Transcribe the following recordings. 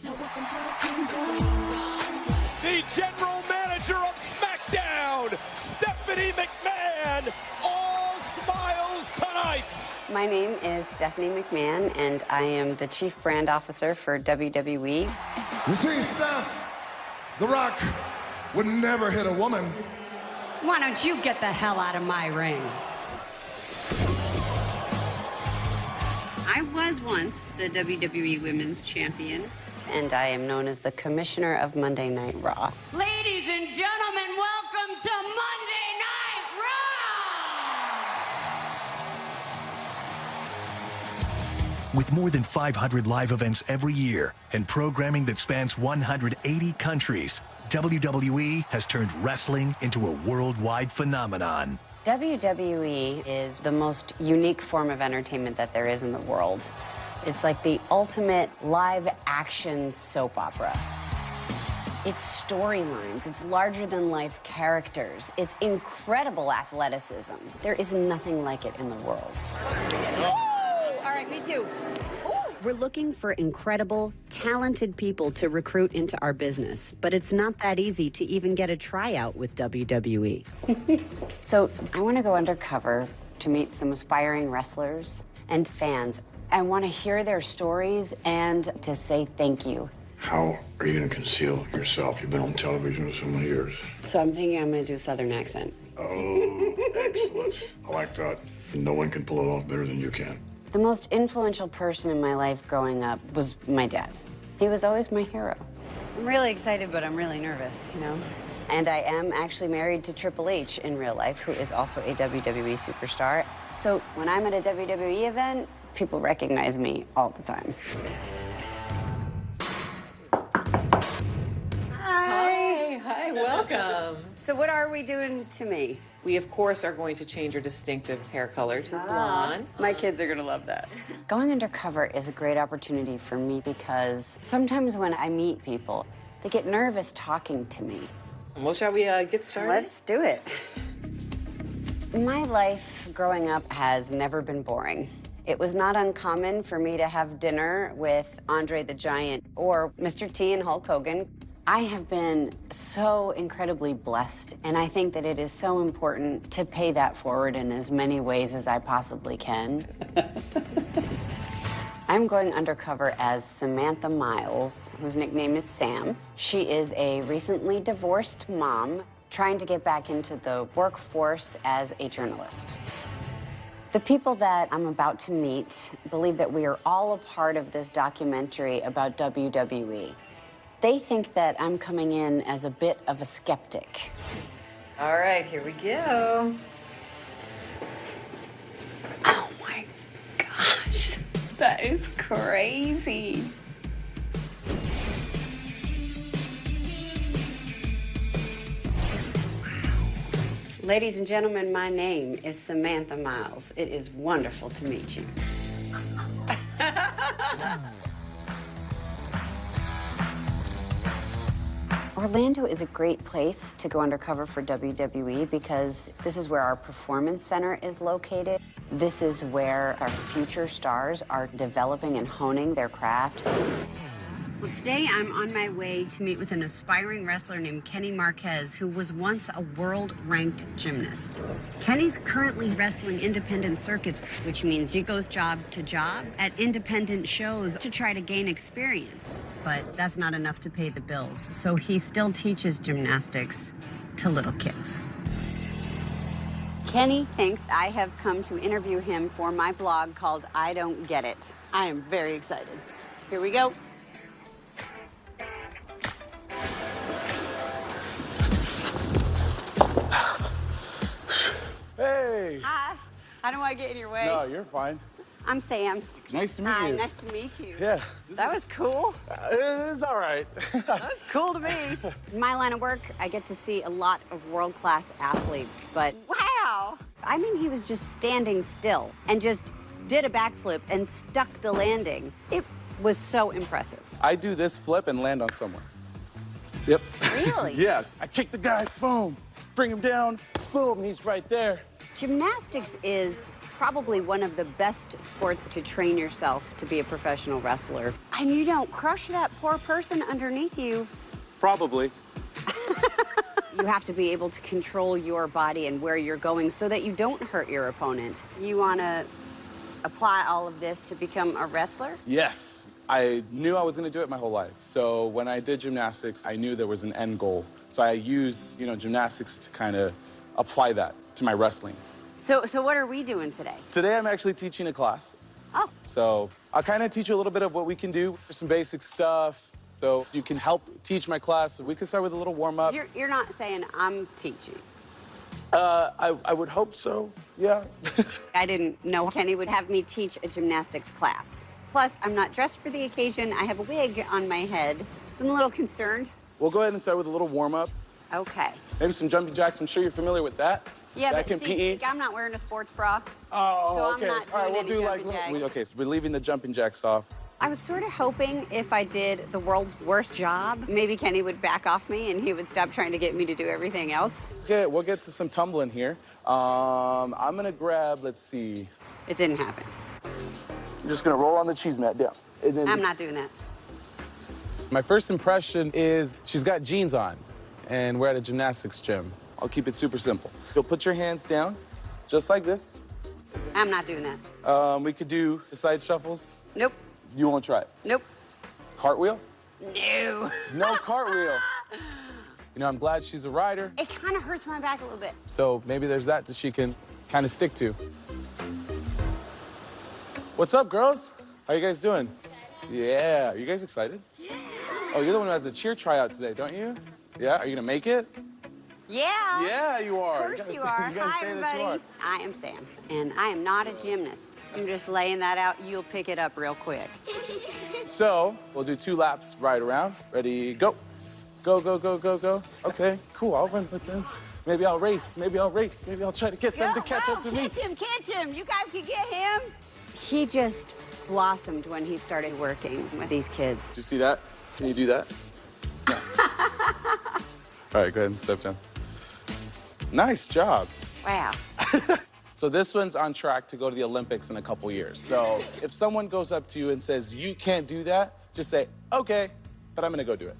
The general manager of SmackDown, Stephanie McMahon, all smiles tonight. My name is Stephanie McMahon, and I am the Chief Brand Officer for WWE. You see, Steph, The Rock would never hit a woman. Why don't you get the hell out of my ring? I was once the WWE Women's Champion, and I am known as the Commissioner of Monday Night Raw. Ladies and gentlemen, welcome to Monday Night Raw! With more than 500 live events every year and programming that spans 180 countries, WWE has turned wrestling into a worldwide phenomenon. WWE is the most unique form of entertainment that there is in the world. It's like the ultimate live-action soap opera. It's storylines, it's larger-than-life characters, it's incredible athleticism. There is nothing like it in the world. All right, me too. We're looking for incredible, talented people to recruit into our business, but it's not that easy to even get a tryout with WWE. So I want to go undercover to meet some aspiring wrestlers and fans. I want to hear their stories and to say thank you. How are you going to conceal yourself? You've been on television for so many years. So I'm thinking I'm going to do a Southern accent. Oh, excellent. I like that. No one can pull it off better than you can. The most influential person in my life growing up was my dad. He was always my hero. I'm really excited, but I'm really nervous, you know? And I am actually married to Triple H in real life, who is also a WWE superstar. So when I'm at a WWE event, people recognize me all the time. Hi, welcome. So what are we doing to me? We, of course, are going to change your distinctive hair color to blonde. My kids are gonna love that. Going undercover is a great opportunity for me because sometimes when I meet people, they get nervous talking to me. Well, shall we get started? Let's do it. My life growing up has never been boring. It was not uncommon for me to have dinner with Andre the Giant or Mr. T and Hulk Hogan. I have been so incredibly blessed, and I think that it is so important to pay that forward in as many ways as I possibly can. I'm going undercover as Samantha Miles, whose nickname is Sam. She is a recently divorced mom trying to get back into the workforce as a journalist. The people that I'm about to meet believe that we are all a part of this documentary about WWE. They think that I'm coming in as a bit of a skeptic. All right, here we go. Oh my gosh, that is crazy. Ladies and gentlemen, my name is Samantha Miles. It is wonderful to meet you. Orlando is a great place to go undercover for WWE because this is where our performance center is located. This is where our future stars are developing and honing their craft. Well, today I'm on my way to meet with an aspiring wrestler named Kenny Marquez, who was once a world-ranked gymnast. Kenny's currently wrestling independent circuits, which means he goes job to job at independent shows to try to gain experience. But that's not enough to pay the bills, so he still teaches gymnastics to little kids. Kenny thinks I have come to interview him for my blog called I Don't Get It. I am very excited. Here we go. Hey. Hi. How do I get in your way? No, you're fine. I'm Sam. Nice to meet Hi, you. nice to meet you. Yeah. That was cool. It's all right. That was cool to me. In my line of work, I get to see a lot of world-class athletes, but wow! I mean, he was just standing still and just did a backflip and stuck the landing. It was so impressive. I do this flip and land on someone. Yep. Really? Yes. I kick the guy, boom, bring him down, boom, he's right there. Gymnastics is probably one of the best sports to train yourself to be a professional wrestler. And you don't crush that poor person underneath you. Probably. You have to be able to control your body and where you're going so that you don't hurt your opponent. You want to apply all of this to become a wrestler? Yes. I knew I was going to do it my whole life. So when I did gymnastics, I knew there was an end goal. So I use, gymnastics to kind of apply that to my wrestling. So what are we doing today? Today, I'm actually teaching a class. Oh. So I'll kind of teach you a little bit of what we can do, some basic stuff. So you can help teach my class. We can start with a little warm-up. You're not saying I'm teaching. I would hope so, yeah. I didn't know Kenny would have me teach a gymnastics class. Plus, I'm not dressed for the occasion. I have a wig on my head, so I'm a little concerned. We'll go ahead and start with a little warm-up. Okay. Maybe some jumping jacks. I'm sure you're familiar with that. Yeah, Back but in see, PE. I'm not wearing a sports bra. Oh, so okay. I'm not doing All right, we'll any do jumping like, jacks. okay, so we're leaving the jumping jacks off. I was sort of hoping if I did the world's worst job, maybe Kenny would back off me and he would stop trying to get me to do everything else. Okay, we'll get to some tumbling here. I'm gonna grab, let's see. It didn't happen. I'm just gonna roll on the cheese mat down. And then I'm not doing that. my first impression is she's got jeans on, and we're at a gymnastics gym. I'll keep it super simple. You'll put your hands down, just like this. I'm not doing that. We could do the side shuffles. Nope. You won't try it. Nope. Cartwheel? No. No cartwheel. I'm glad she's a rider, It kind of hurts my back a little bit. so maybe there's that she can kind of stick to. What's up, girls? How you guys doing? Yeah. Are you guys excited? Yeah. Oh, you're the one who has the cheer tryout today, don't you? Yeah. Are you gonna make it? Yeah. Yeah, you are. Of course you are. Hi, everybody. I am Sam, and I am not a gymnast. I'm just laying that out. You'll pick it up real quick. So we'll do 2 laps right around. Ready, go. Go, go, go, go, go. Okay, cool. I'll run with them. Maybe I'll race. Maybe I'll race. Maybe I'll try to get them to catch up to me. Catch him. You guys can get him. He just blossomed when he started working with these kids. Did you see that? Can you do that? No. All right, go ahead and step down. Nice job. Wow. So this one's on track to go to the Olympics in a couple years. So if someone goes up to you and says, you can't do that, just say, okay, but I'm gonna go do it.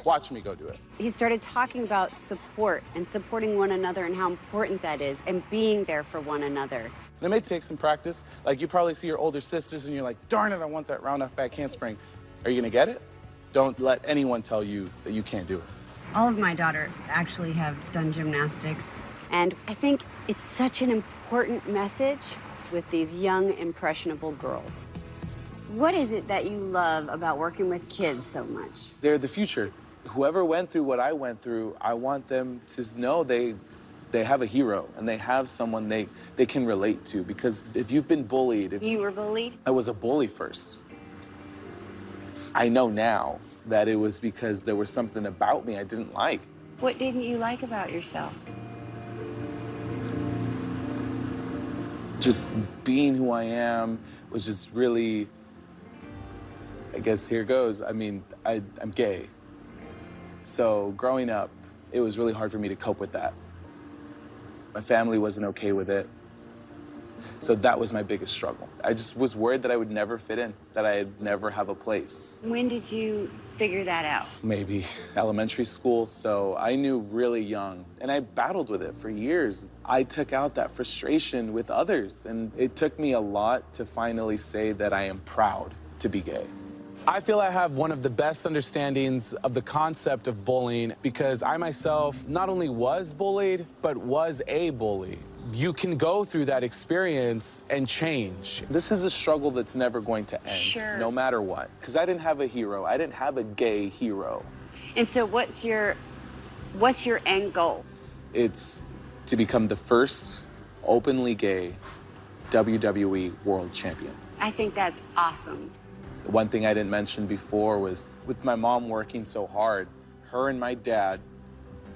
Watch me go do it. He started talking about support and supporting one another and how important that is and being there for one another. And it may take some practice. Like you probably see your older sisters and you're like, darn it, I want that round off back handspring. Are you gonna get it? Don't let anyone tell you that you can't do it. All of my daughters actually have done gymnastics, and I think it's such an important message with these young, impressionable girls. What is it that you love about working with kids so much? They're the future. Whoever went through what I went through, I want them to know they have a hero and they have someone they can relate to. Because if you've been bullied... You were bullied? I was a bully first. I know now that it was because there was something about me I didn't like. What didn't you like about yourself? Just being who I am was just really, I guess here goes. I mean, I'm gay. So growing up, it was really hard for me to cope with that. My family wasn't okay with it. So that was my biggest struggle. I just was worried that I would never fit in, that I'd never have a place. When did you figure that out? Maybe elementary school, so I knew really young. And I battled with it for years. I took out that frustration with others, and it took me a lot to finally say that I am proud to be gay. I feel I have one of the best understandings of the concept of bullying because I myself not only was bullied, but was a bully. You can go through that experience and change. This is a struggle that's never going to end, Sure. no matter what. Because I didn't have a hero. I didn't have a gay hero. And so what's your end goal? It's to become the first openly gay WWE World Champion. I think that's awesome. One thing I didn't mention before was with my mom working so hard, her and my dad,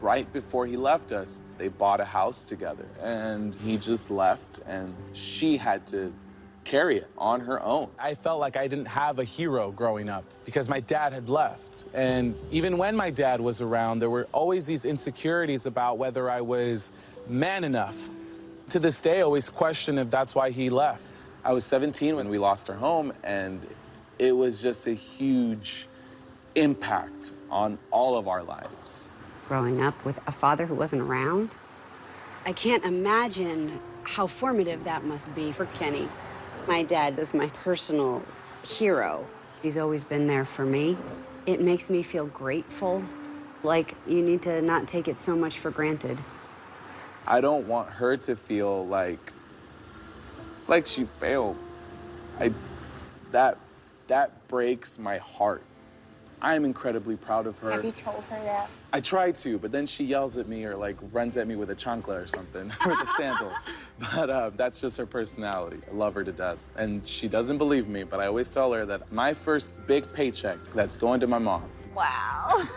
right before he left us, they bought a house together. And he just left, and she had to carry it on her own. I felt like I didn't have a hero growing up because my dad had left. And even when my dad was around, there were always these insecurities about whether I was man enough. To this day, I always question if that's why he left. I was 17 when we lost our home, and it was just a huge impact on all of our lives. Growing up with a father who wasn't around, I can't imagine how formative that must be for Kenny. My dad is my personal hero. He's always been there for me. It makes me feel grateful. Like, you need to not take it so much for granted. I don't want her to feel like she failed. That breaks my heart. I'm incredibly proud of her. Have you told her that? I try to, but then she yells at me or like runs at me with a chancla or something, with a sandal. But that's just her personality. I love her to death. And she doesn't believe me, but I always tell her that my first big paycheck that's going to my mom. Wow.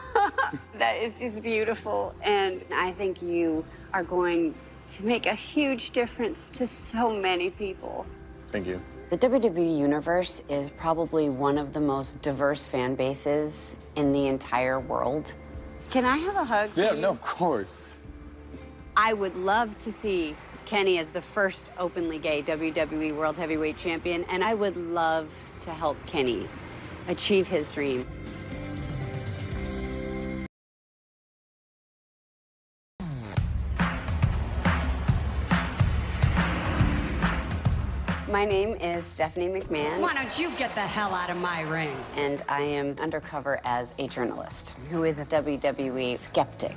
That is just beautiful. And I think you are going to make a huge difference to so many people. Thank you. The WWE Universe is probably one of the most diverse fan bases in the entire world. Can I have a hug for Yeah, you? no, of course. I would love to see Kenny as the first openly gay WWE World Heavyweight Champion, and I would love to help Kenny achieve his dream. My name is Stephanie McMahon. Why don't you get the hell out of my ring? And I am undercover as a journalist who is a WWE skeptic.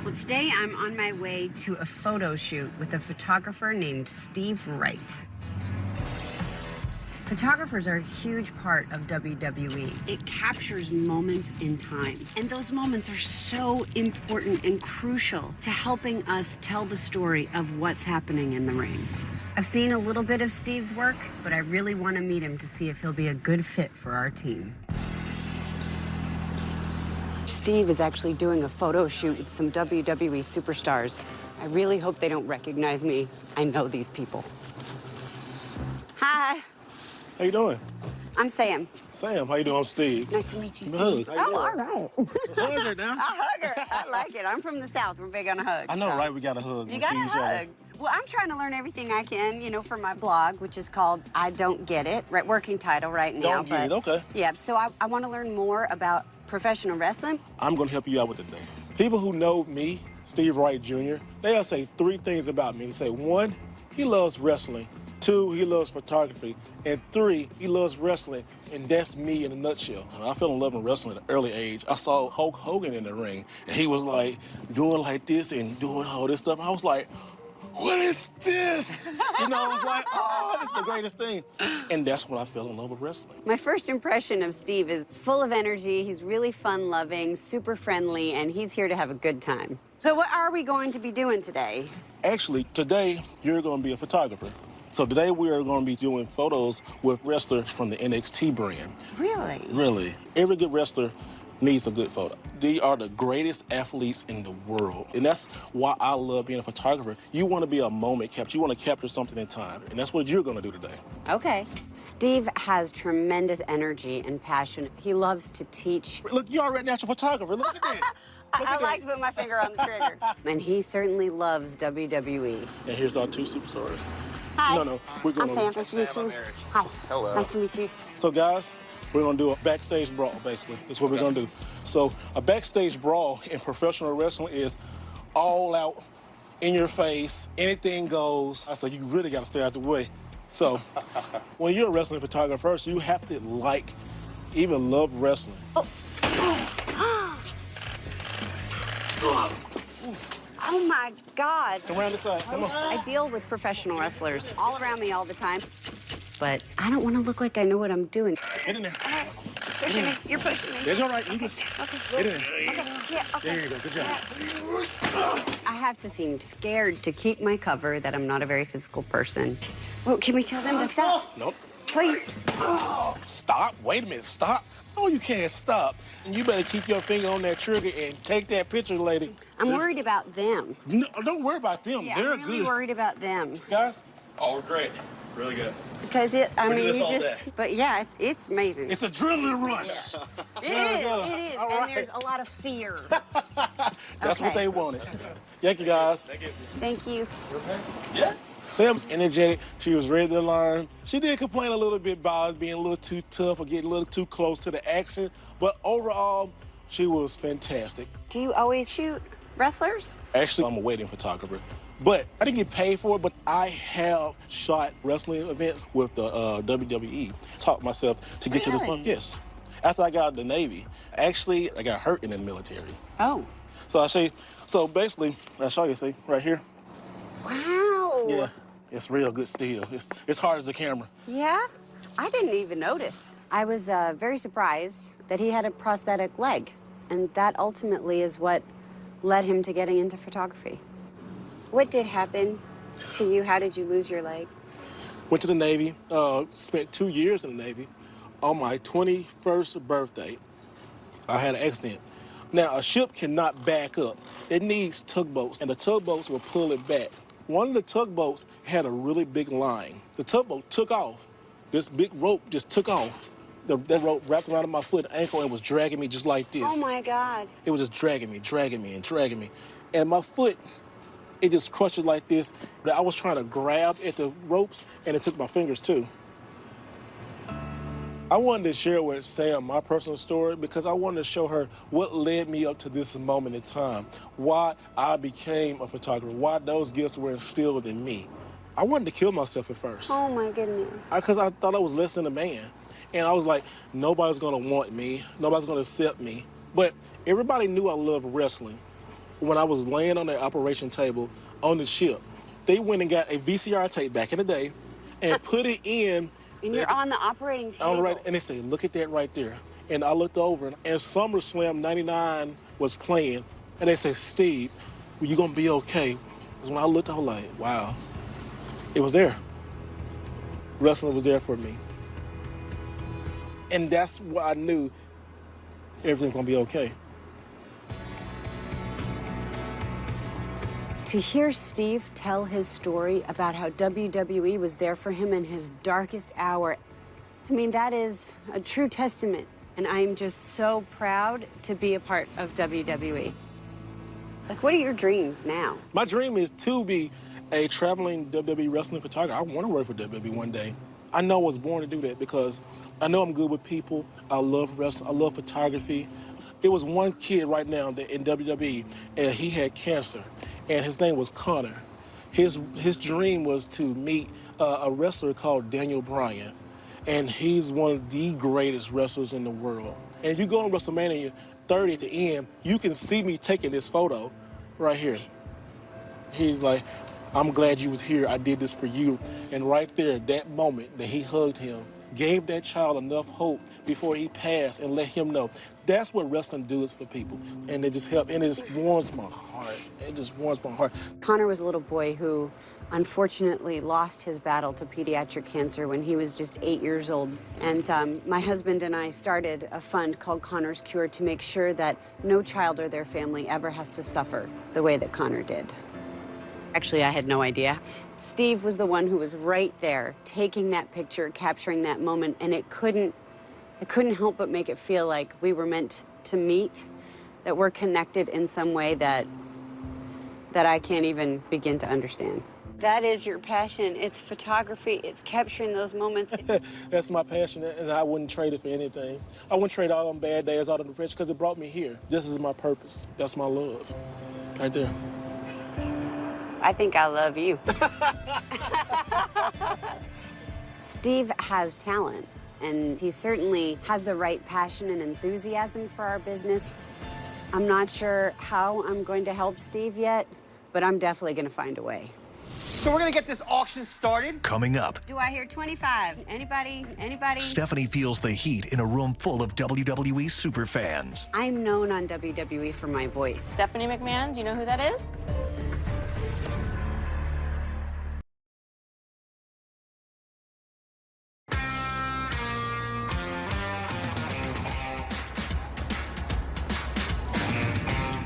Well, today I'm on my way to a photo shoot with a photographer named Steve Wright. Photographers are a huge part of WWE. It captures moments in time. And those moments are so important and crucial to helping us tell the story of what's happening in the ring. I've seen a little bit of Steve's work, but I really want to meet him to see if he'll be a good fit for our team. Steve is actually doing a photo shoot with some WWE superstars. I really hope they don't recognize me. I know these people. Hi, How you doing? I'm Sam. Sam, how you doing? I'm Steve. Nice to meet you, Steve. Hug. How you Oh, doing? all right. Hug her now. I hug her. I like it. I'm from the South. We're big on hugs. I know, so. right? We got to hug. You We got see to each other. hug. Well, I'm trying to learn everything I can, you know, for my blog, which is called I Don't Get It. Right, working title right now. Don't Get It, okay. Yeah, so I want to learn more about professional wrestling. I'm going to help you out with the day. People who know me, Steve Wright Jr., they'll say 3 things about me. They say, 1, he loves wrestling. 2, he loves photography. And 3, he loves wrestling. And that's me in a nutshell. I fell in love with wrestling at an early age. I saw Hulk Hogan in the ring, and he was like doing like this and doing all this stuff. I was like, what is this? You know, I was like, oh, this is the greatest thing. And that's when I fell in love with wrestling. My first impression of Steve is full of energy. He's really fun-loving, super friendly, and he's here to have a good time. So what are we going to be doing today? Actually, today, you're going to be a photographer. So today, we are going to be doing photos with wrestlers from the NXT brand. Really? Really. Every good wrestler needs a good photo. They are the greatest athletes in the world. And that's why I love being a photographer. You want to be a moment capture. You want to capture something in time. And that's what you're going to do today. Okay. Steve has tremendous energy and passion. He loves to teach. Look, you're already a natural photographer. Look at that. I like to put my finger on the trigger. And he certainly loves WWE. And here's our 2 superstars. Hi. No, we're going I'm Sam. Nice to meet you. Hi. Hello. Nice to meet you. So, guys, we're going to do a backstage brawl, basically. That's what we're going to do. So, a backstage brawl in professional wrestling is all out, in your face, anything goes. I said, you really got to stay out the way. So, when you're a wrestling photographer, first, you have to even love wrestling. Oh my God. Come around this side, come on. I deal with professional wrestlers all around me all the time, but I don't want to look like I know what I'm doing. Get in there. Pushing me. You're pushing me. That's all right. You can Okay. get in there. Okay. Yeah, okay. There you go. Good job. I have to seem scared to keep my cover that I'm not a very physical person. Well, can we tell them to stop? Nope. Please. Stop. Wait a minute. Stop. No, you can't stop. And you better keep your finger on that trigger and take that picture, lady. I'm worried about them. No, don't worry about them. Yeah, They're I'm really good. worried about them. Guys, Oh, great. Really good. Because I do mean, this you all just, day. but yeah, it's amazing. it's adrenaline rush. It is, go. it is, All and right. there's a lot of fear. That's what Okay. they wanted. Thank you, guys. Thank you. Yeah? Sam's energetic. She was ready to learn. She did complain a little bit about being a little too tough or getting a little too close to the action, but overall, she was fantastic. Do you always shoot wrestlers? Actually, I'm a wedding photographer, but I didn't get paid for it, but I have shot wrestling events with the WWE. Taught myself to get to this point. Yes. After I got out of the Navy, actually, I got hurt in the military. Oh. So I'll show you. So basically, I'll show you, see, right here. Wow. Yeah, it's real good steel. It's hard as a camera. Yeah? I didn't even notice. I was very surprised that he had a prosthetic leg, and that ultimately is what led him to getting into photography. What did happen to you? How did you lose your leg? Went to the Navy, spent 2 years in the Navy. On my 21st birthday, I had an accident. Now, a ship cannot back up. It needs tugboats, and the tugboats will pull it back. One of the tugboats had a really big line. The tugboat took off. This big rope just took off. That rope wrapped around my foot and ankle and was dragging me just like this. Oh, my God. It was just dragging me, and dragging me. And my foot, it just crushed it like this. I was trying to grab at the ropes, and it took my fingers, too. I wanted to share with Sam my personal story because I wanted to show her what led me up to this moment in time, why I became a photographer, why those gifts were instilled in me. I wanted to kill myself at first. Oh, my goodness. Because I thought I was less than a man. And I was like, nobody's gonna want me, nobody's gonna accept me. But everybody knew I loved wrestling. When I was laying on the operation table on the ship, they went and got a VCR tape back in the day and put it in. And you're on the operating table. On the right, and they say, look at that right there. And I looked over, and SummerSlam 99 was playing, and they said, Steve, well, you gonna be okay? Because when I looked, I was like, wow. It was there. Wrestling was there for me. And that's why I knew everything's gonna be okay. To hear Steve tell his story about how WWE was there for him in his darkest hour, I mean, that is a true testament. And I'm just so proud to be a part of WWE. Like, what are your dreams now? My dream is to be a traveling WWE wrestling photographer. I want to work for WWE one day. I know I was born to do that because I know I'm good with people. I love wrestling. I love photography. There was one kid right now that in WWE, and he had cancer, and his name was Connor. His dream was to meet a wrestler called Daniel Bryan, and he's one of the greatest wrestlers in the world. And if you go on WrestleMania 30 at the end, you can see me taking this photo right here. He's like, I'm glad you was here. I did this for you. And right there, that moment that he hugged him, gave that child enough hope before he passed and let him know. That's what wrestling does for people. And it just helped, and it just warms my heart. It just warms my heart. Connor was a little boy who unfortunately lost his battle to pediatric cancer when he was just 8 years old. And my husband and I started a fund called Connor's Cure to make sure that no child or their family ever has to suffer the way that Connor did. Actually, I had no idea. Steve was the one who was right there, taking that picture, capturing that moment, and it couldn't help but make it feel like we were meant to meet, that we're connected in some way that I can't even begin to understand. That is your passion. It's photography. It's capturing those moments. That's my passion, and I wouldn't trade it for anything. I wouldn't trade all them bad days, all the depression, because it brought me here. This is my purpose. That's my love, right there. I think I love you. Steve has talent, and he certainly has the right passion and enthusiasm for our business. I'm not sure how I'm going to help Steve yet, but I'm definitely going to find a way. So we're going to get this auction started. Coming up. Do I hear 25? Anybody? Anybody? Stephanie feels the heat in a room full of WWE superfans. I'm known on WWE for my voice. Stephanie McMahon, do you know who that is?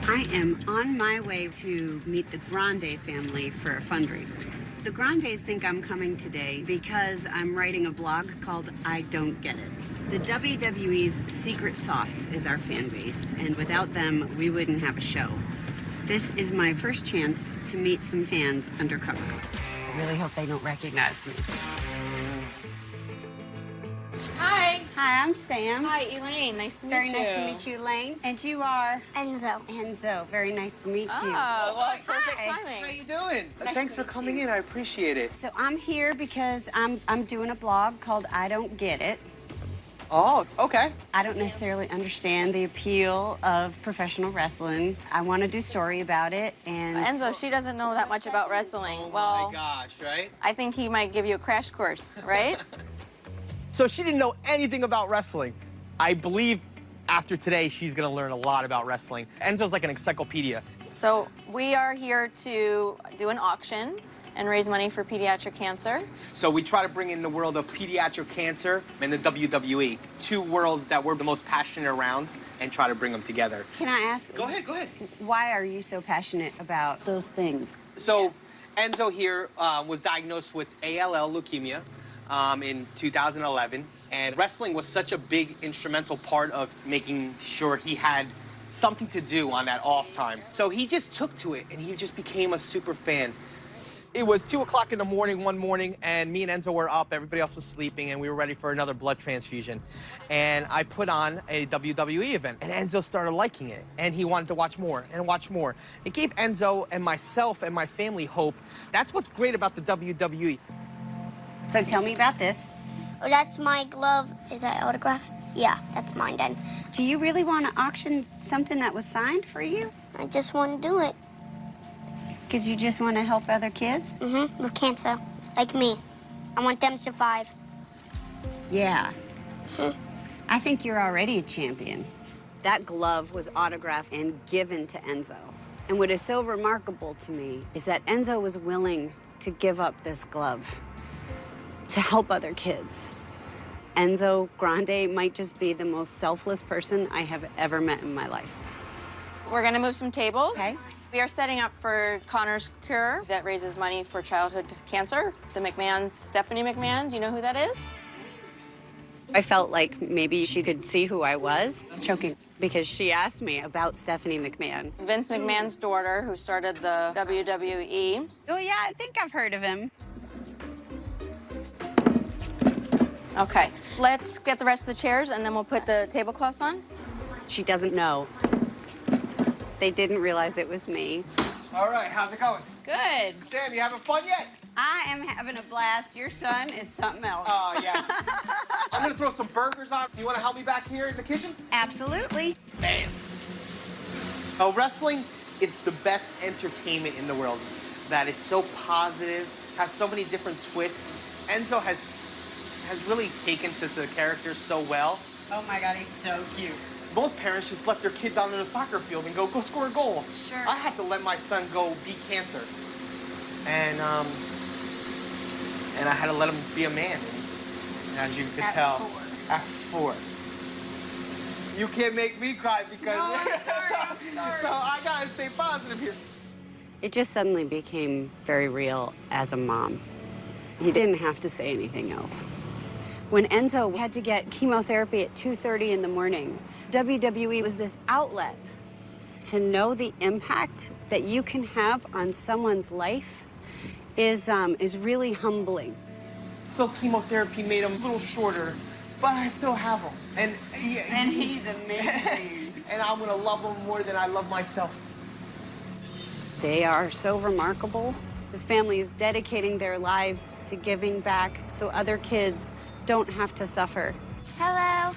I am on my way to meet the Grande family for a fundraiser. The Grandes think I'm coming today because I'm writing a blog called I Don't Get It. The WWE's secret sauce is our fan base, and without them, we wouldn't have a show. This is my first chance to meet some fans undercover. really hope they don't recognize me. Hi. Hi, I'm Sam. Hi, Elaine. Nice to meet Very you. nice to meet you, Elaine. And you are? Enzo. Enzo. Very nice to meet you. Oh, well, perfect Hi. timing. How you doing? Nice Thanks to for meet coming you. in. I appreciate it. So I'm here because I'm doing a blog called I Don't Get It. Oh, okay. I don't necessarily understand the appeal of professional wrestling. I want to do a story about it, and Enzo, she doesn't know that much about wrestling. Oh Well, my gosh, right? I think he might give you a crash course, right? So she didn't know anything about wrestling. I believe after today, she's gonna learn a lot about wrestling. Enzo's like an encyclopedia. So we are here to do an auction and raise money for pediatric cancer. So we try to bring in the world of pediatric cancer and the WWE, two worlds that we're the most passionate around, and try to bring them together. Can I ask? Go ahead, go ahead. Why are you so passionate about those things? So Enzo here was diagnosed with ALL leukemia in 2011, and wrestling was such a big instrumental part of making sure he had something to do on that off time. So he just took to it, and he just became a super fan. It was 2 o'clock in the morning one morning, and me and Enzo were up. Everybody else was sleeping, and we were ready for another blood transfusion. And I put on a WWE event, and Enzo started liking it, and he wanted to watch more and watch more. It gave Enzo and myself and my family hope. That's what's great about the WWE. So tell me about this. Oh, that's my glove. Is that autograph? Yeah, that's mine then. Do you really want to auction something that was signed for you? I just want to do it. Because you just want to help other kids? Mm-hmm, with cancer, like me. I want them to survive. Yeah. I think you're already a champion. That glove was autographed and given to Enzo. And what is so remarkable to me is that Enzo was willing to give up this glove to help other kids. Enzo Grande might just be the most selfless person I have ever met in my life. We're gonna move some tables. Okay. We are setting up for Connor's Cure that raises money for childhood cancer. The McMahon's Stephanie McMahon. Do you know who that is? I felt like maybe she could see who I was. I'm choking because she asked me about Stephanie McMahon. Vince McMahon's daughter, who started the WWE. Oh, yeah, I think I've heard of him. Okay, let's get the rest of the chairs and then we'll put the tablecloths on. She doesn't know. They didn't realize it was me. All right, how's it going? Good. Sam, you having fun yet? I am having a blast. Your son is something else. Oh, yes. I'm gonna throw some burgers on. You wanna help me back here in the kitchen? Absolutely. Bam. Oh, wrestling is the best entertainment in the world. That is so positive, has so many different twists. Enzo has really taken to the characters so well. Oh my God, he's so cute. Most parents just let their kids out on the soccer field and go score a goal. Sure. I have to let my son go beat cancer. And I had to let him be a man. And as you could tell, at 4. You can't make me cry because No, I'm sorry, so I gotta stay positive here. It just suddenly became very real as a mom. He didn't have to say anything else. When Enzo had to get chemotherapy at 2:30 in the morning, WWE was this outlet. To know the impact that you can have on someone's life is really humbling. So chemotherapy made him a little shorter, but I still have him. And he's amazing. And I'm gonna love him more than I love myself. They are so remarkable. His family is dedicating their lives to giving back so other kids don't have to suffer. Hello.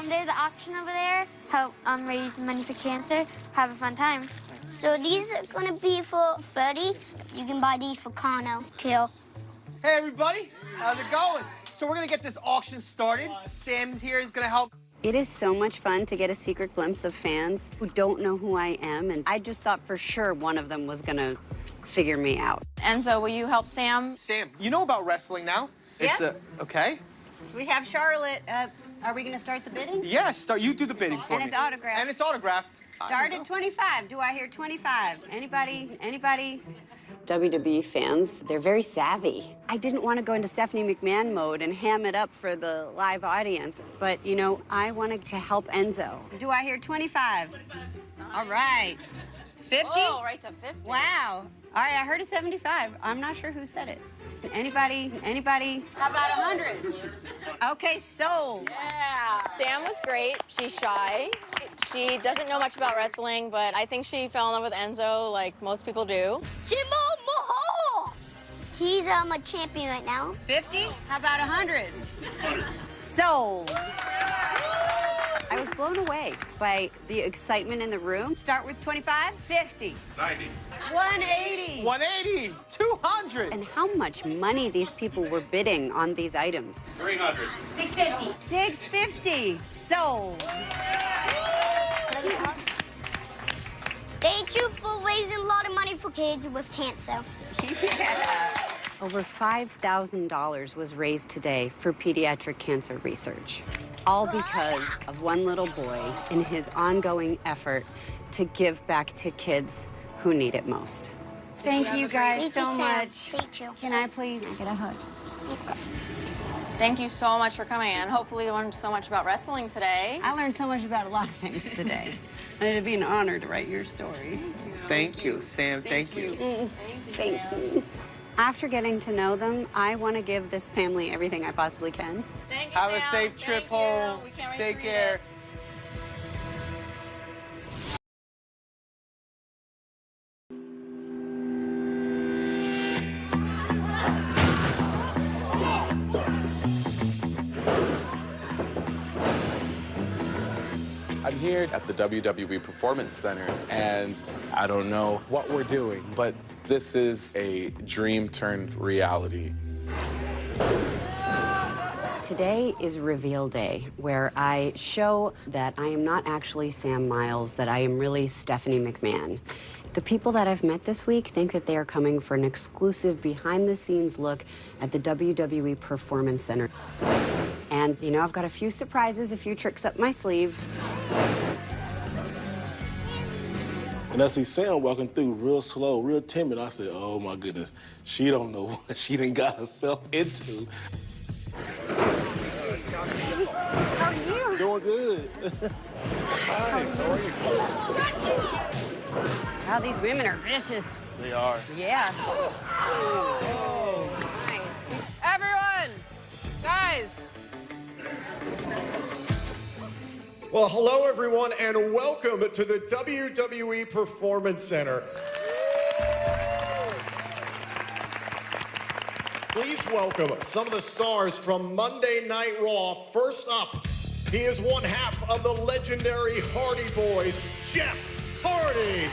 There's an auction over there. Help raise money for cancer. Have a fun time. So these are gonna be for 30. You can buy these for Connor. Kill. Hey, everybody. How's it going? So we're gonna get this auction started. Sam here is gonna help. It is so much fun to get a secret glimpse of fans who don't know who I am, and I just thought for sure one of them was gonna figure me out. Enzo, will you help Sam? Sam, you know about wrestling now? Yeah. Okay. So we have Charlotte. Are we gonna start the bidding? Yeah, start. You do the bidding for me. And it's autographed. And it's autographed. Start at 25. Do I hear 25? Anybody? Anybody? WWE fans, they're very savvy. I didn't want to go into Stephanie McMahon mode and ham it up for the live audience, but, you know, I wanted to help Enzo. Do I hear 25? All right. 50? Oh, right to 50. Wow. All right, I heard a 75. I'm not sure who said it. Anybody? Anybody? How about 100? Okay, sold. Yeah. Sam was great. She's shy. She doesn't know much about wrestling, but I think she fell in love with Enzo like most people do. Jimbo Mahal! He's a champion right now. 50? How about 100? Sold. I was blown away by the excitement in the room. Start with 25, 50. 90. 180. 180, 200. And how much money these people were bidding on these items. 300. 650. 650. Sold. Thank you for raising a lot of money for kids with cancer. Yeah. Over $5,000 was raised today for pediatric cancer research, all because of one little boy and his ongoing effort to give back to kids who need it most. Thank you guys so much. Thank you. Can I please get a hug? Thank you so much for coming in. Hopefully you learned so much about wrestling today. I learned so much about a lot of things today. And it'd be an honor to write your story. Thank you, Sam. Thank you. Thank you. After getting to know them, I want to give this family everything I possibly can. Thank you, Have a Sam. safe trip Thank you. home. We can't wait Take to read care. it. I'm here at the WWE Performance Center, and I don't know what we're doing, but this is a dream turned reality. Today is reveal day, where I show that I am not actually Sam Miles, that I am really Stephanie McMahon. The people that I've met this week think that they are coming for an exclusive behind-the-scenes look at the WWE Performance Center. And, you know, I've got a few surprises, a few tricks up my sleeve. And I see Sam walking through real slow, real timid. I said, oh my goodness, she don't know what she done got herself into. How are you? Doing good. Hi, how are you? Wow, these women are vicious. They are. Yeah. Nice. Everyone, guys. Well, hello, everyone, and welcome to the WWE Performance Center. Please welcome some of the stars from Monday Night Raw. First up, he is one half of the legendary Hardy Boys, Jeff Hardy.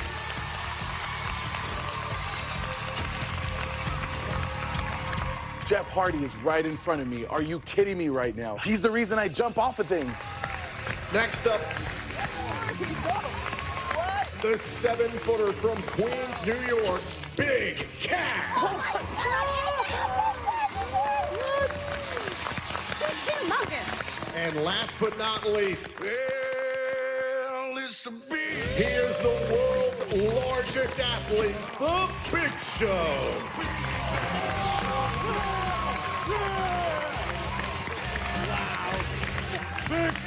Jeff Hardy is right in front of me. Are you kidding me right now? He's the reason I jump off of things. Next up, the 7-footer from Queens, New York, Big Cass. And last but not least, Well, it's a big. he is the world's largest athlete, the Big Show.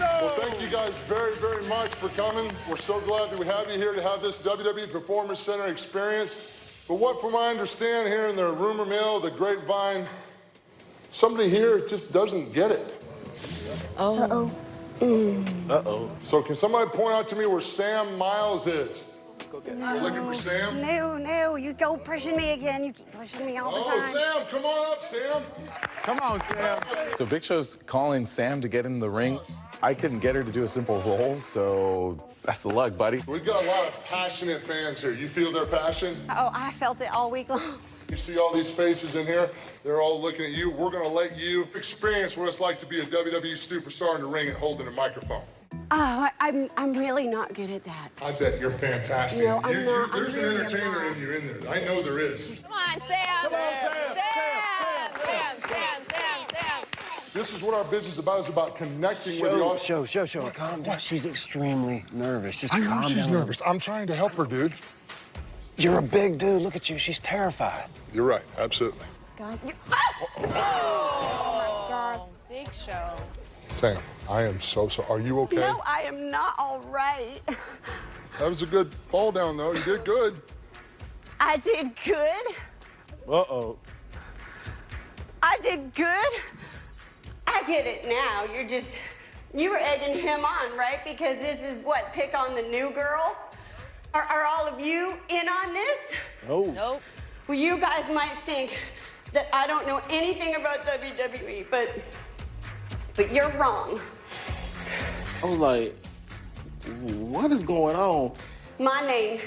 Well, thank you guys very, very much for coming. We're so glad that we have you here to have this WWE Performance Center experience. But what, from what I understand here in the rumor mill, the grapevine, somebody here just doesn't get it. Uh-oh. Uh-oh. So can somebody point out to me where Sam Miles is? You're looking for Sam? No, you go pushing me again. You keep pushing me all the time. Sam, come on up, Sam. Come on, Sam. So Big Show's calling Sam to get in the ring. I couldn't get her to do a simple roll, so that's the luck, buddy. We've got a lot of passionate fans here. You feel their passion? Oh, I felt it all week long. You see all these faces in here? They're all looking at you. We're gonna let you experience what it's like to be a WWE superstar in the ring and holding a microphone. Oh, I'm really not good at that. I bet you're fantastic. No, I'm not. There's I'm an really entertainer not. in you in there. I know there is. Come on, Sam. Come on, Sam. Sam. This is what our business is about. It's about connecting with the audience. Show. Calm down. She's extremely nervous. Just I calm know she's down. nervous. I'm trying to help her, dude. You're a big dude. Look at you. She's terrified. You're right. Absolutely. God. Oh my God. Big Show. Sam, I am so sorry. Are you okay? No, I am not all right. That was a good fall down, though. You did good. I did good. Uh-oh. I did good. I get it now. You were egging him on, right? Because this is what, pick on the new girl? Are all of you in on this? No. Nope. Well, you guys might think that I don't know anything about WWE, but you're wrong. I was like, what is going on? My name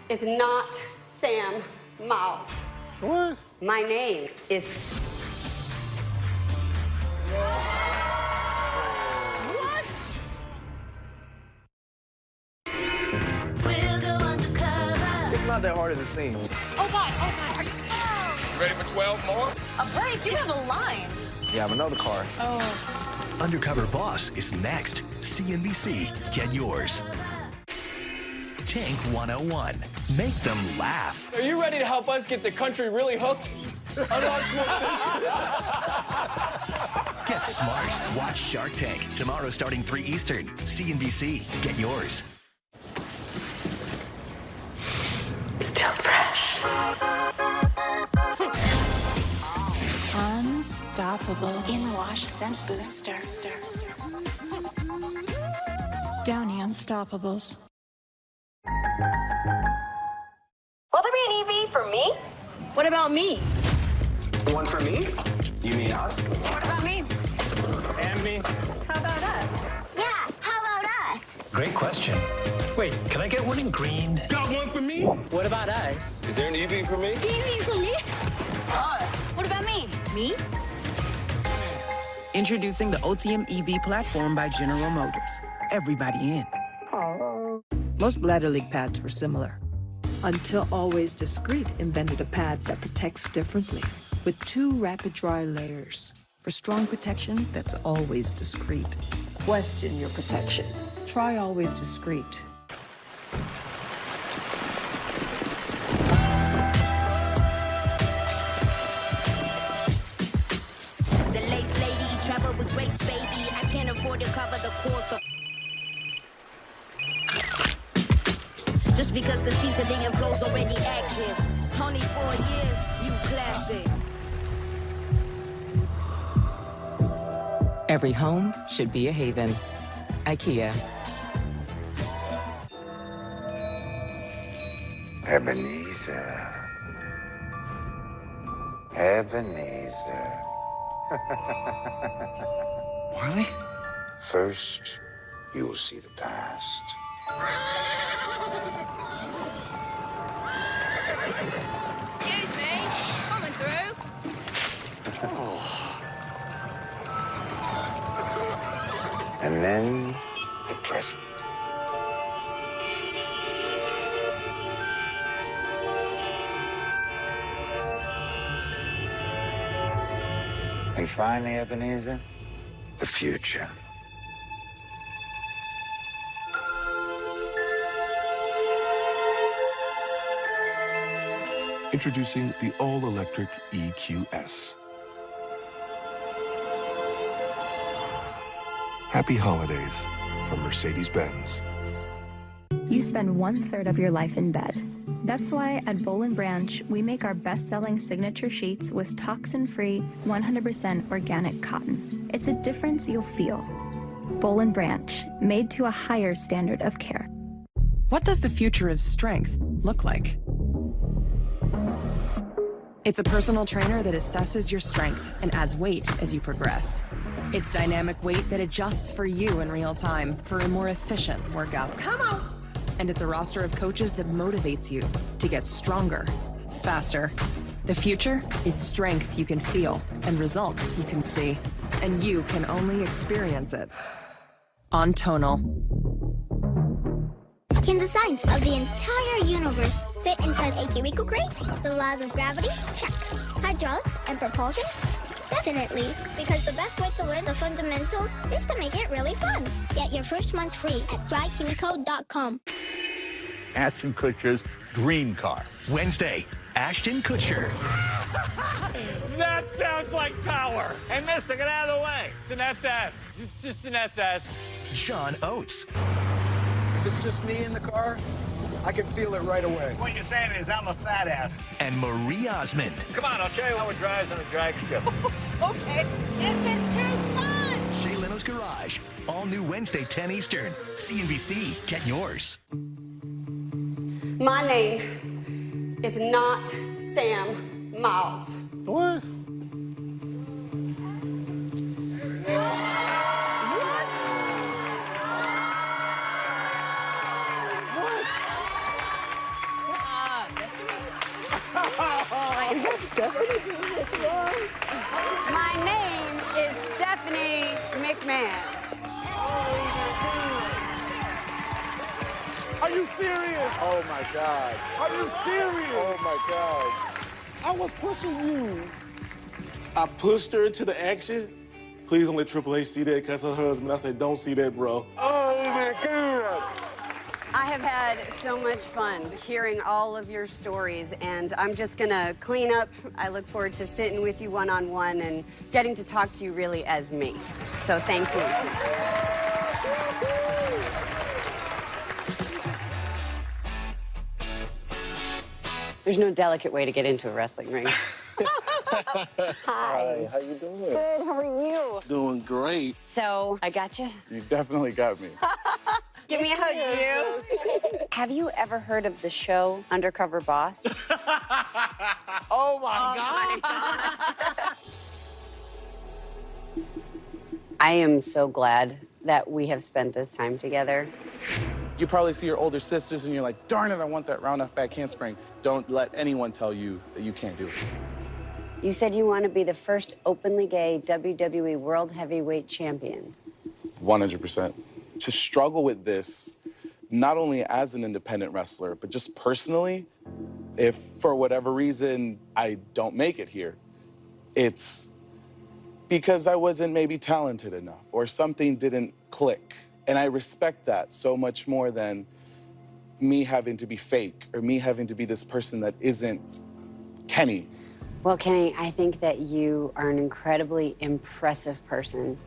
is not Sam Miles. What? My name is... It's not that hard as it seems. Oh God, are you... Ready for 12 more? A break? You have a line. Yeah, I have another car. Oh. Undercover Boss is next. CNBC, get yours. Tank 101. Make them laugh. Are you ready to help us get the country really hooked? Get smart. Watch Shark Tank tomorrow starting 3 Eastern. CNBC, get yours. Still fresh. Unstoppable in-wash scent booster. Downy Unstoppables. Will there be an EV for me? What about me? One for me? You mean us? What about me? And me. How about us? Yeah, how about us? Great question. Wait, can I get one in green? Got one for me? What about us? Is there an EV for me? EV for me? Us. What about me? Me? Introducing the Ultium EV platform by General Motors. Everybody in. Most bladder leak pads were similar, until Always Discreet invented a pad that protects differently, with 2 rapid dry layers for strong protection that's always discreet. Question your protection. Try Always Discreet. The lace lady travel with grace, baby. I can't afford to cover the course of... Just because the seasoning and flow's already active. Only 4 years, you classic. Every home should be a haven. IKEA. Ebenezer. Ebenezer. Marley? First, you will see the past. Excuse me. Coming through. And then, the present. And finally, Ebenezer, the future. Introducing the all-electric EQS. Happy holidays from Mercedes-Benz. You spend 1/3 of your life in bed. That's why at Boll & Branch, we make our best-selling signature sheets with toxin-free, 100% organic cotton. It's a difference you'll feel. Boll & Branch, made to a higher standard of care. What does the future of strength look like? It's a personal trainer that assesses your strength and adds weight as you progress. It's dynamic weight that adjusts for you in real time for a more efficient workout. Come on. And it's a roster of coaches that motivates you to get stronger, faster. The future is strength you can feel and results you can see. And you can only experience it on Tonal. Can the signs of the entire universe fit inside a cubicle crate? The laws of gravity? Check. Hydraulics and propulsion? Definitely, because the best way to learn the fundamentals is to make it really fun. Get your first month free at trycubico.com. Ashton Kutcher's dream car. Wednesday, Ashton Kutcher. That sounds like power. Hey, mister, get out of the way. It's an SS. It's just an SS. John Oates. If it's just me in the car, I can feel it right away. What you're saying is I'm a fat ass. And Marie Osmond. Come on, I'll show you how it drives on a drag strip. Okay, this is too fun! Shay Leno's Garage. All new Wednesday, 10 Eastern. CNBC. Get yours. My name is not Sam Miles. What? Is that Stephanie? My name is Stephanie McMahon. Are you serious? Oh my God. Are you serious? Oh my God. I was pushing you. I pushed her into the action. Please don't let Triple H see that because her husband. I said, don't see that, bro. Oh my God. I have had so much fun hearing all of your stories, and I'm just gonna clean up. I look forward to sitting with you one-on-one and getting to talk to you really as me. So thank you. There's no delicate way to get into a wrestling ring. Hi, how you doing? Good, how are you? Doing great. So, I got you? You definitely got me. Give me a hug, you. Have you ever heard of the show Undercover Boss? Oh my God. I am so glad that we have spent this time together. You probably see your older sisters and you're like, darn it, I want that round off back handspring. Don't let anyone tell you that you can't do it. You said you want to be the first openly gay WWE World Heavyweight Champion. 100%. To struggle with this, not only as an independent wrestler, but just personally, if for whatever reason I don't make it here, it's because I wasn't maybe talented enough or something didn't click. And I respect that so much more than me having to be fake or me having to be this person that isn't Kenny. Well, Kenny, I think that you are an incredibly impressive person.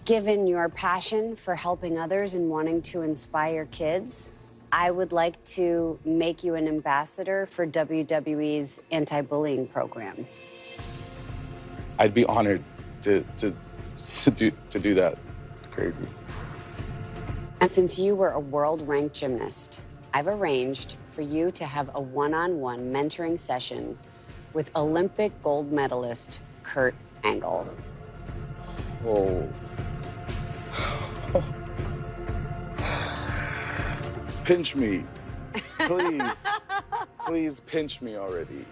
Given your passion for helping others and wanting to inspire kids, I would like to make you an ambassador for WWE's anti-bullying program. I'd be honored to do that. Crazy. And since you were a world-ranked gymnast, I've arranged for you to have a one-on-one mentoring session with Olympic gold medalist Kurt Angle. Whoa. Pinch me. Please. Please pinch me already.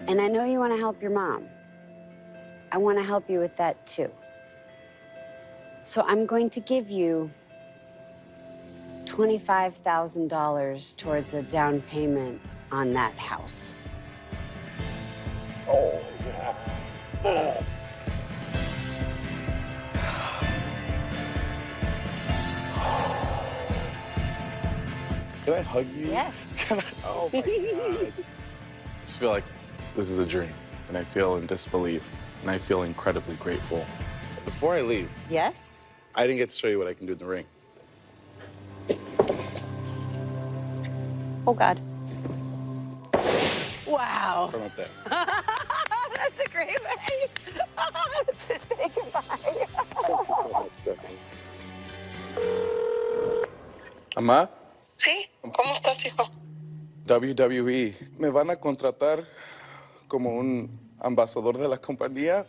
And I know you want to help your mom. I want to help you with that too. So I'm going to give you $25,000 towards a down payment on that house. Oh, yeah. Oh. Can I hug you? Yes. Can I? Oh my God. I just feel like this is a dream, and I feel in disbelief, and I feel incredibly grateful. Before I leave, Yes? I didn't get to show you what I can do in the ring. Oh, God. Wow. How about that? That's a great way to say goodbye. Mamá, Sí, ¿cómo estás, hijo? WWE, me van a contratar como un ambasador de la compañía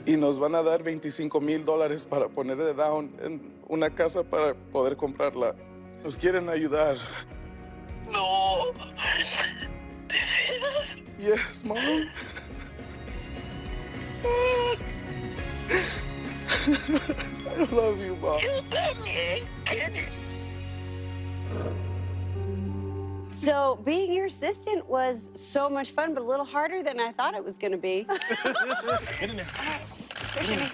y nos van a dar $25,000 para poner de down en una casa para poder comprarla. Nos quieren ayudar. No. Yes, Mom. I love you, Mom. Yo también, Kenny. So being your assistant was so much fun, but a little harder than I thought it was going to be. Get in there.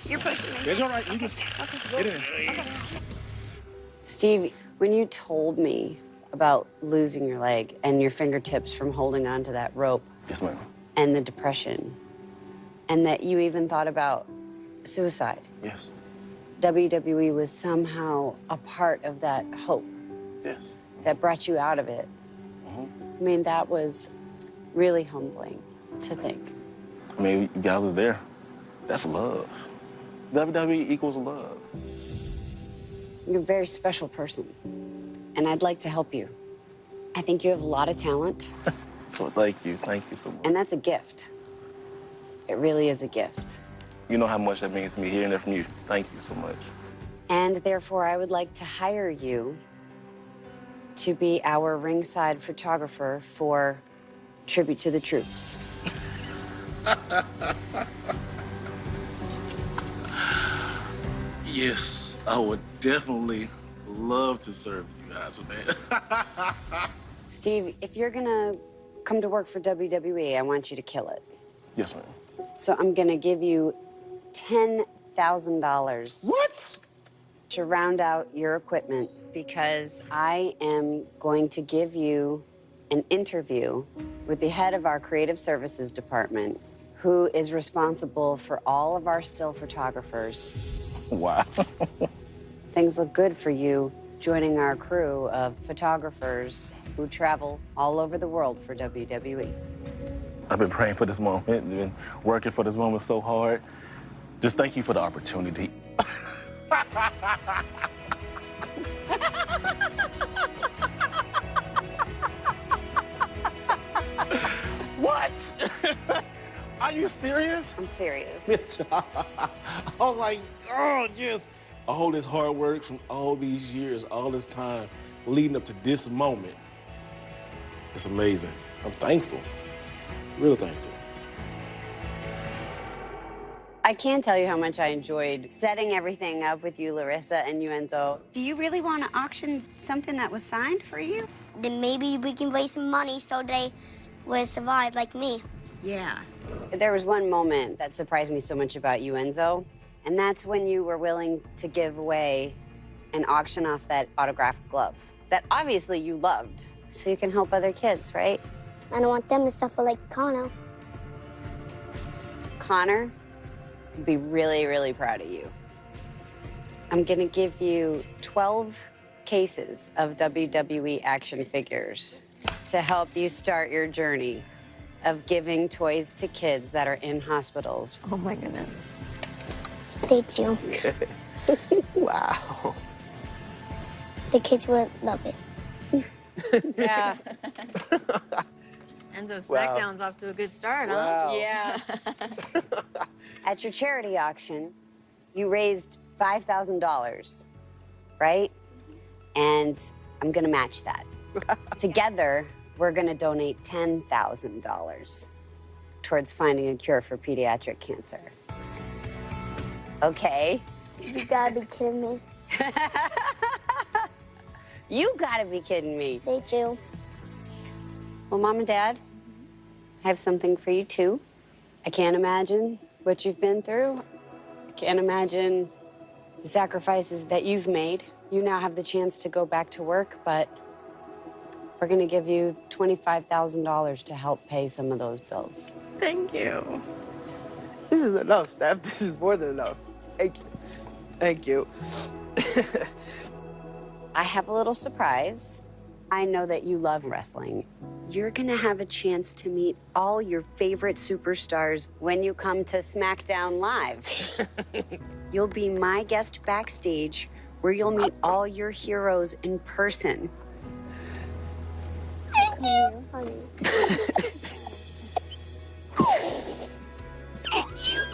You're pushing me. It's all right. You get in there. Okay. Steve, when you told me about losing your leg and your fingertips from holding onto that rope, Yes, ma'am. and the depression, and that you even thought about suicide. Yes. WWE was somehow a part of that hope. Yes. That brought you out of it. I mean, that was really humbling to think. I mean, you guys was there. That's love. WWE equals love. You're a very special person, and I'd like to help you. I think you have a lot of talent. Well, thank you so much. And that's a gift. It really is a gift. You know how much that means to me, hearing that from you. Thank you so much. And therefore, I would like to hire you to be our ringside photographer for Tribute to the Troops. Yes, I would definitely love to serve you guys with that. Steve, if you're gonna come to work for WWE, I want you to kill it. Yes, ma'am. So I'm gonna give you $10,000. What? To round out your equipment, because I am going to give you an interview with the head of our creative services department, who is responsible for all of our still photographers. Wow. Things look good for you joining our crew of photographers who travel all over the world for WWE. I've been praying for this moment, been working for this moment so hard. Just thank you for the opportunity. What? Are you serious? I'm serious. Good job. I'm like, oh, just all this hard work from all these years, all this time leading up to this moment. It's amazing. I'm thankful, really thankful. I can't tell you how much I enjoyed setting everything up with you, Larissa and you, Enzo. Do you really want to auction something that was signed for you? Then maybe we can raise some money so they will survive like me. Yeah. There was one moment that surprised me so much about you, Enzo, and that's when you were willing to give away and auction off that autographed glove that obviously you loved, so you can help other kids, right? I don't want them to suffer like Connor. Connor would be really, really proud of you. I'm gonna give you 12 cases of WWE action figures to help you start your journey of giving toys to kids that are in hospitals. Oh my goodness. Thank you. Wow. The kids would love it. Yeah. Enzo SmackDown's off to a good start, huh? Wow. Yeah. At your charity auction, you raised $5,000, right? And I'm gonna match that. Together, we're gonna donate $10,000 towards finding a cure for pediatric cancer. Okay? You gotta be kidding me. You gotta be kidding me. They do. Well, Mom and Dad, I have something for you too. I can't imagine what you've been through. I can't imagine the sacrifices that you've made. You now have the chance to go back to work, but we're gonna give you $25,000 to help pay some of those bills. Thank you. This is enough, Steph. This is more than enough. Thank you. Thank you. I have a little surprise. I know that you love wrestling. You're gonna have a chance to meet all your favorite superstars when you come to SmackDown Live. You'll be my guest backstage, where you'll meet all your heroes in person. Thank you, honey. Thank you.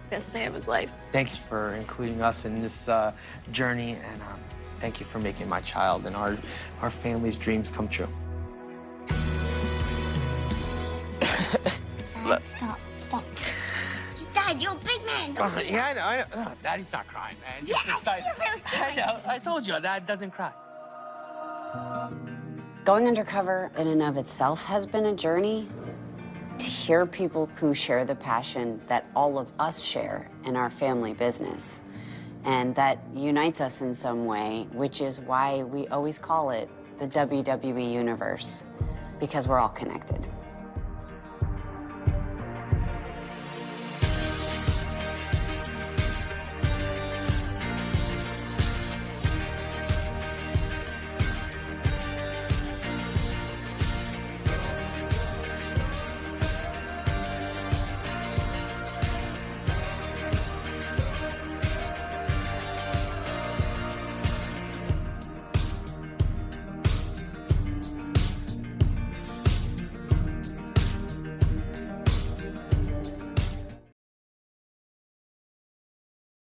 Best day of his life. Thanks for including us in this journey, and thank you for making my child and our family's dreams come true. Dad, stop. Dad, you're a big man. Yeah, I know. No, Daddy's not crying, man. Just excited. I know. I told you, Dad doesn't cry. Going undercover in and of itself has been a journey. To hear people who share the passion that all of us share in our family business, and that unites us in some way, which is why we always call it the WWE Universe, because we're all connected.